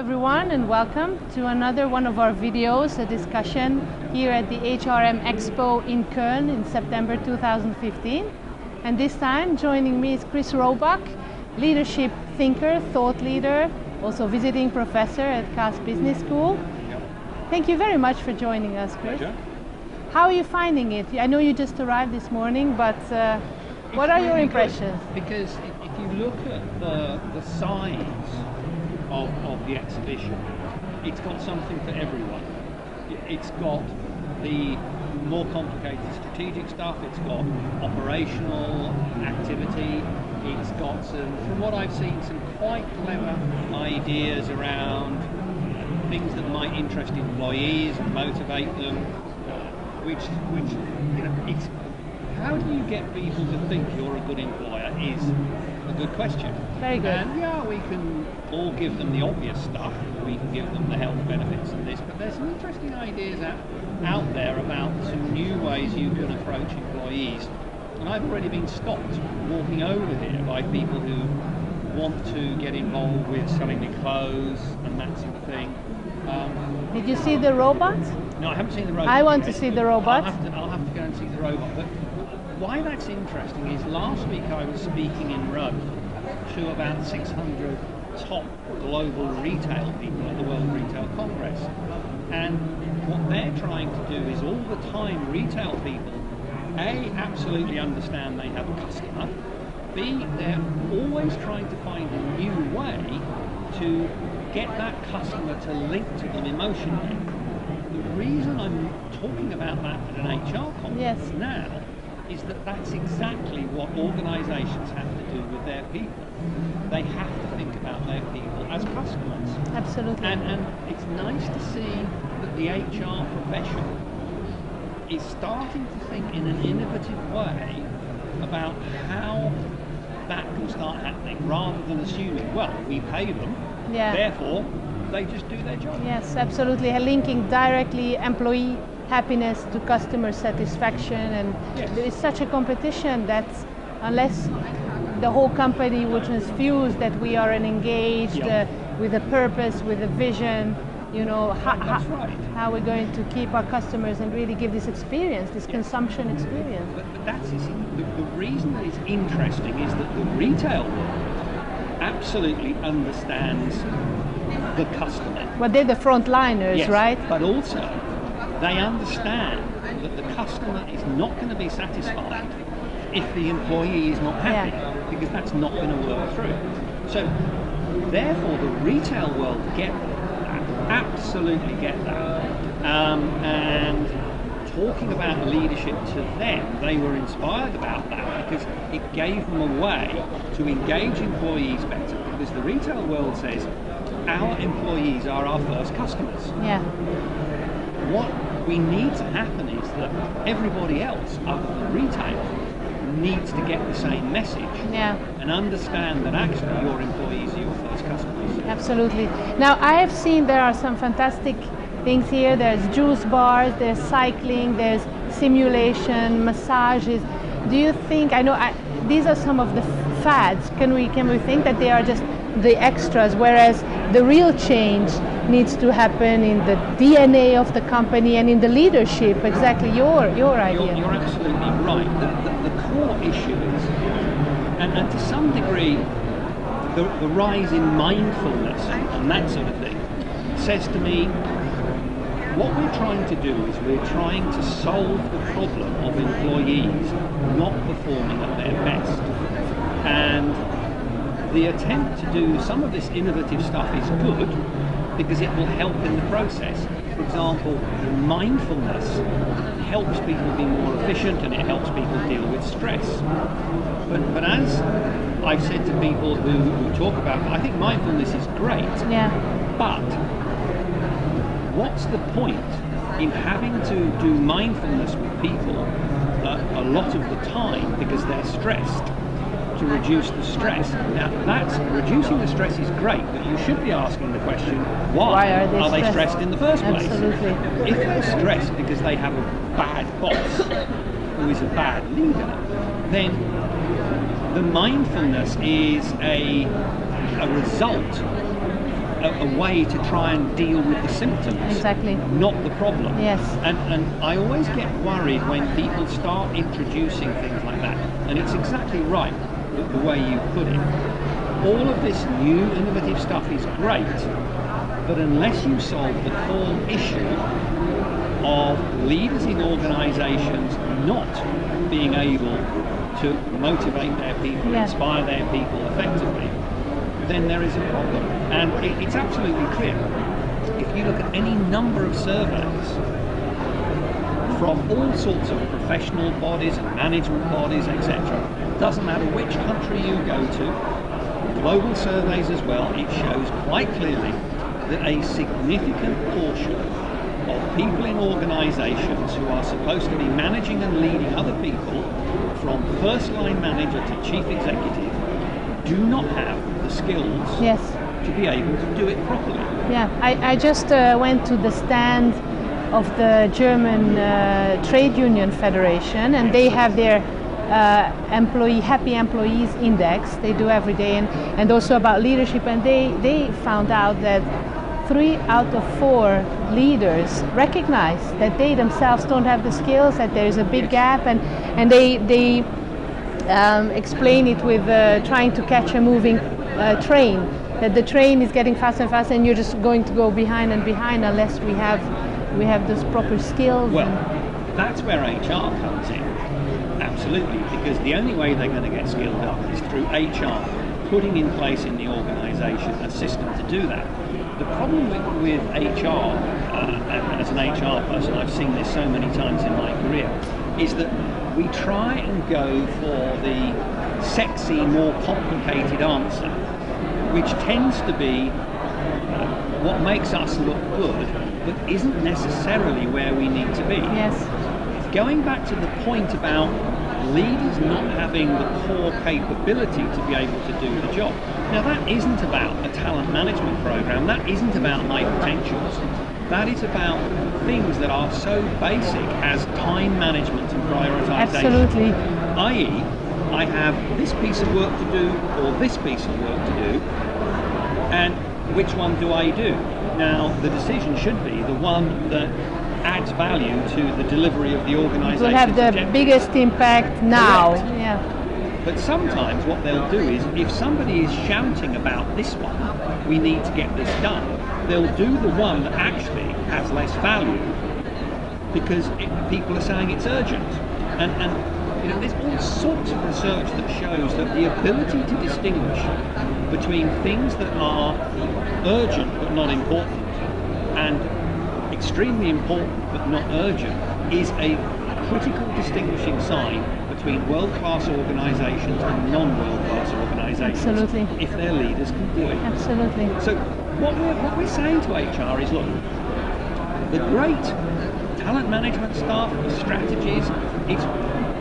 everyone, and welcome to another one of our videos, a discussion here at the HRM Expo in Köln in September 2015. And this time joining me is Chris Roebuck, leadership thinker, thought leader, also visiting professor at Cass Business School. Thank you very much for joining us, Chris. Pleasure. How are you finding it? I know you just arrived this morning, but what are your impressions? Because if you look at the size of the exhibition, it's got something for everyone. It's got the more complicated strategic stuff, it's got operational activity, it's got some, from what I've seen, some quite clever ideas around things that might interest employees and motivate them, which you know, it's, how do you get people to think you're a good employer is a good question. Very good. And yeah, we can all give them the obvious stuff. We can give them the health benefits and this, but there's some interesting ideas out there about some new ways you can approach employees. And I've already been stopped walking over here by people who want to get involved with selling me clothes and that sort of thing. Did you see the robot? No, I haven't seen the robot. I want to see the robot. I'll have to go and see the robot. But why that's interesting is last week I was speaking in Rome to about 600 top global retail people at the World Retail Congress. And what they're trying to do is all the time retail people, A, absolutely understand they have a customer, B, they're always trying to find a new way to get that customer to link to them emotionally. The reason I'm talking about that at an HR conference now is that that's exactly what organisations have to do with their people. They have to think about their people as customers. Absolutely. And it's nice to see that the HR profession is starting to think in an innovative way about how that can start happening, rather than assuming, well, we pay them, therefore they just do their job. Yes, absolutely. Linking directly employee happiness to customer satisfaction, and there is such a competition that unless the whole company would transfuse that we are an engaged with a purpose, with a vision, you know, how we're going to keep our customers and really give this experience, this consumption experience. But that's the reason that it's interesting is that the retail world absolutely understands the customer. Well, they're the frontliners, right? But also they understand that the customer is not going to be satisfied if the employee is not happy, because that's not going to work through. So therefore the retail world get that, absolutely get that. And talking about leadership to them, they were inspired about that because it gave them a way to engage employees better, because the retail world says our employees are our first customers. Yeah. What we need to happen is that everybody else other than retail needs to get the same message and understand that actually your employees are your first customers. Absolutely. Now I have seen there are some fantastic things here. There's juice bars, there's cycling, there's simulation, massages. Do you think, these are some of the fads, can we think that they are just the extras, whereas the real change needs to happen in the DNA of the company and in the leadership? Exactly your idea. You're absolutely right. The core issue is, and to some degree, the rise in mindfulness and that sort of thing says to me, what we're trying to do is we're trying to solve the problem of employees not performing at their best. And the attempt to do some of this innovative stuff is good because it will help in the process. For example, mindfulness helps people be more efficient and it helps people deal with stress. But as I've said to people who talk about, I think mindfulness is great, but what's the point in having to do mindfulness with people a lot of the time because they're stressed, to reduce the stress? Now, reducing the stress is great, but you should be asking the question, why are they stressed in the first place? Absolutely. If they're stressed because they have a bad boss who is a bad leader, then the mindfulness is a result a way to try and deal with the symptoms, Exactly. not the problem. Yes. And I always get worried when people start introducing things like that. And it's exactly right, the way you put it. All of this new innovative stuff is great, but unless you solve the core issue of leaders in organisations not being able to motivate their people, Yeah. inspire their people effectively, then there is a problem. And it's absolutely clear. If you look at any number of surveys from all sorts of professional bodies and management bodies, etc., doesn't matter which country you go to, global surveys as well, it shows quite clearly that a significant portion of people in organisations who are supposed to be managing and leading other people, from first line manager to chief executive, do not have the skills Yes. to be able to do it properly. Yeah, I just went to the stand of the German Trade Union Federation, and they have their happy employees index they do every day, and also about leadership, and they found out that 3 out of 4 leaders recognize that they themselves don't have the skills, that there is a big gap, and they explain it with trying to catch a moving train, that the train is getting faster and faster and you're just going to go behind and behind unless we have those proper skills. Well, that's where HR comes in, absolutely, because the only way they're going to get skilled up is through HR putting in place in the organisation a system to do that. The problem with HR, and as an HR person I've seen this so many times in my career, is that we try and go for the sexy, more complicated answer, which tends to be what makes us look good, but isn't necessarily where we need to be. Yes. Going back to the point about leaders not having the core capability to be able to do the job. Now that isn't about a talent management program, that isn't about high potentials. That is about things that are so basic as time management and prioritization. Absolutely. i.e., I have this piece of work to do or this piece of work to do, and which one do I do? Now the decision should be the one that adds value to the delivery of the organisation. Will have the biggest impact now. Correct. Yeah. But sometimes what they'll do is, if somebody is shouting about this one, we need to get this done, they'll do the one that actually has less value because people are saying it's urgent. And you know, there's all sorts of research that shows that the ability to distinguish between things that are urgent but not important and extremely important but not urgent is a critical distinguishing sign between world-class organisations and non-world-class organisations. Absolutely. If their leaders can do it. Absolutely. So what we're saying to HR is, look, the great talent management stuff, the strategies, it's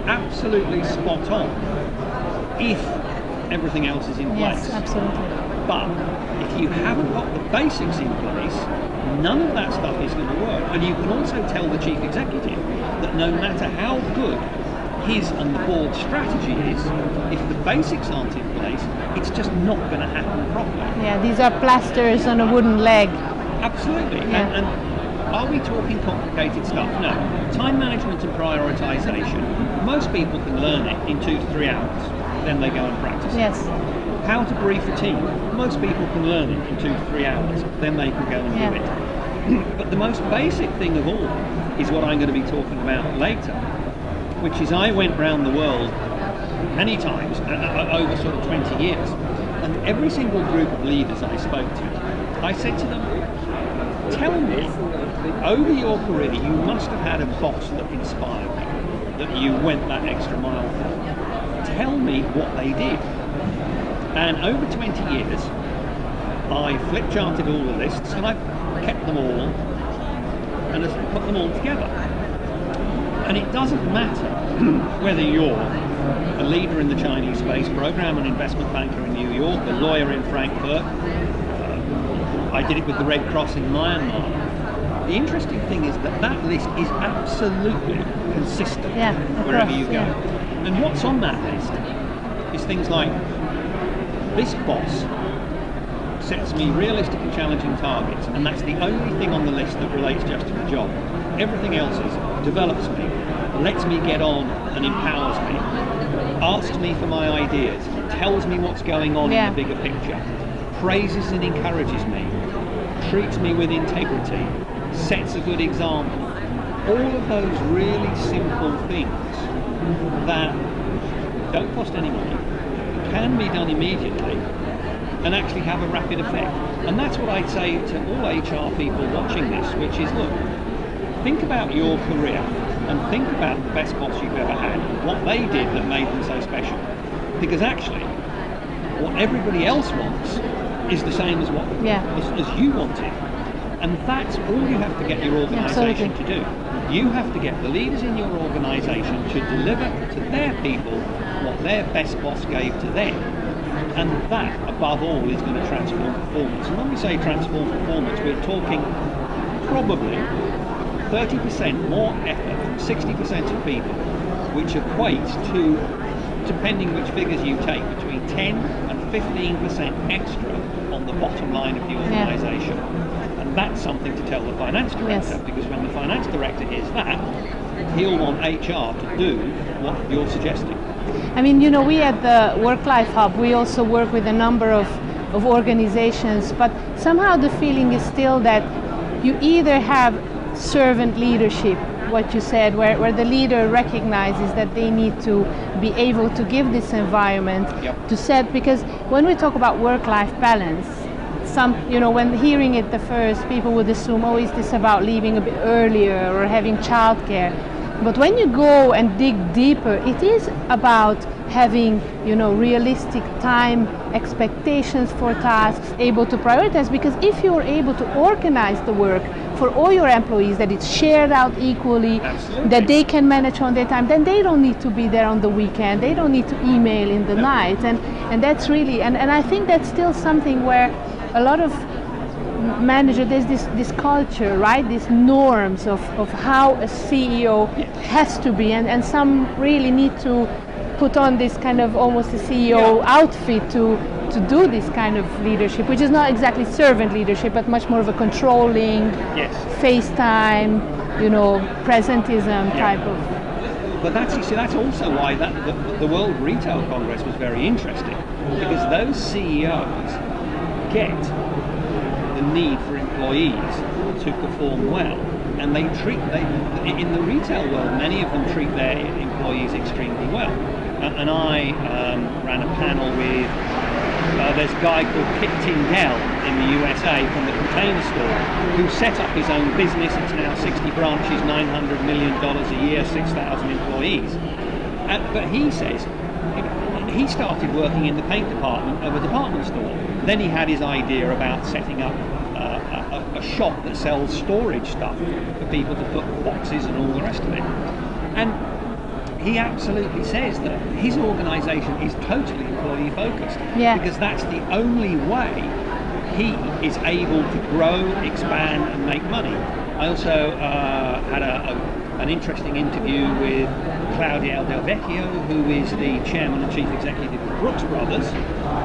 absolutely spot on if everything else is in place. Yes, absolutely. But if you haven't got the basics in place, none of that stuff is going to work. And you can also tell the chief executive that no matter how good his and the board's strategy is, if the basics aren't in place, it's just not going to happen properly. Yeah, these are plasters on a wooden leg. Absolutely. Yeah. And are we talking complicated stuff? No. Time management and prioritisation, most people can learn it in 2 to 3 hours. Then they go and practice it. Yes. How to brief a team, most people can learn it in 2 to 3 hours. Then they can go and do it. But the most basic thing of all is what I'm going to be talking about later, which is I went round the world many times over sort of 20 years, and every single group of leaders I spoke to, I said to them, tell me, over your career you must have had a boss that inspired you, that you went that extra mile for. Tell me what they did. And over 20 years I flip charted all the lists and I've kept them all and I've put them all together. And it doesn't matter whether you're a leader in the Chinese space program, an investment banker in New York, a lawyer in Frankfurt. I did it with the Red Cross in Myanmar. The interesting thing is that that list is absolutely consistent wherever you go. And what's on that list is things like, this boss sets me realistic and challenging targets, and that's the only thing on the list that relates just to the job. Everything else develops me, lets me get on and empowers me, asks me for my ideas, tells me what's going on in the bigger picture, praises and encourages me, treats me with integrity, sets a good example. All of those really simple things that don't cost any money, can be done immediately, and actually have a rapid effect. And that's what I'd say to all HR people watching this, which is, look, think about your career and think about the best boss you've ever had, what they did that made them so special. Because actually, what everybody else wants is the same as what as you wanted. And that's all you have to get your organisation to do. You have to get the leaders in your organisation to deliver to their people what their best boss gave to them. And that, above all, is going to transform performance. And when we say transform performance, we're talking probably 30% more effort from 60% of people, which equates to, depending which figures you take, between 10 and 15% extra on the bottom line of the organisation. And that's something to tell the finance director, because when the finance director hears that, he'll want HR to do what you're suggesting. I mean, you know, we at the Work-Life Hub, we also work with a number of organizations, but somehow the feeling is still that you either have servant leadership, what you said, where the leader recognizes that they need to be able to give this environment to set, because when we talk about work-life balance, when hearing it the first, people would assume, oh, is this about leaving a bit earlier or having childcare? But when you go and dig deeper, it is about having, realistic time expectations for tasks, able to prioritize, because if you're able to organize the work for all your employees, that it's shared out equally, that they can manage on their time, then they don't need to be there on the weekend, they don't need to email in the night, and that's really, and I think that's still something where a lot of manager, there's this culture, right? These norms of how a CEO has to be, and some really need to put on this kind of almost a CEO outfit to do this kind of leadership, which is not exactly servant leadership, but much more of a controlling, FaceTime, presentism type of. But that's also why the World Retail Congress was very interesting, because those CEOs get the need for employees to perform well, and in the retail world, many of them treat their employees extremely well. And I ran a panel with there's a guy called Kit Tyndall in the USA from the Container Store, who set up his own business. It's now 60 branches, $900 million a year, 6,000 employees. But he says he started working in the paint department of a department store. Then he had his idea about setting up a shop that sells storage stuff for people to put boxes and all the rest of it. And he absolutely says that his organisation is totally employee focused, because that's the only way he is able to grow, expand and make money. I also had an interesting interview with Claudia Del Vecchio, who is the chairman and chief executive of Brooks Brothers,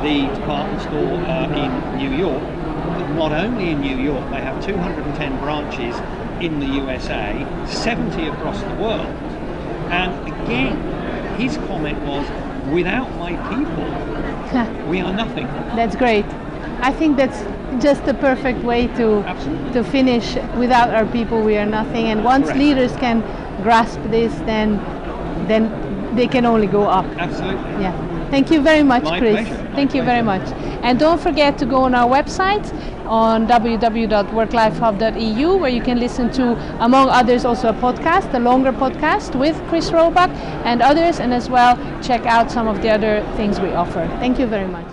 the department store in New York. But not only in New York, they have 210 branches in the USA, 70 across the world. And again, his comment was, without my people, we are nothing. That's great. I think that's just the perfect way to finish. Without our people, we are nothing. And once leaders can grasp this, then they can only go up. Absolutely. Yeah. Thank you very much, Chris. Thank you very much. And don't forget to go on our website on www.worklifehub.eu, where you can listen to, among others, also a podcast, a longer podcast with Chris Roebuck and others, and as well check out some of the other things we offer. Thank you very much.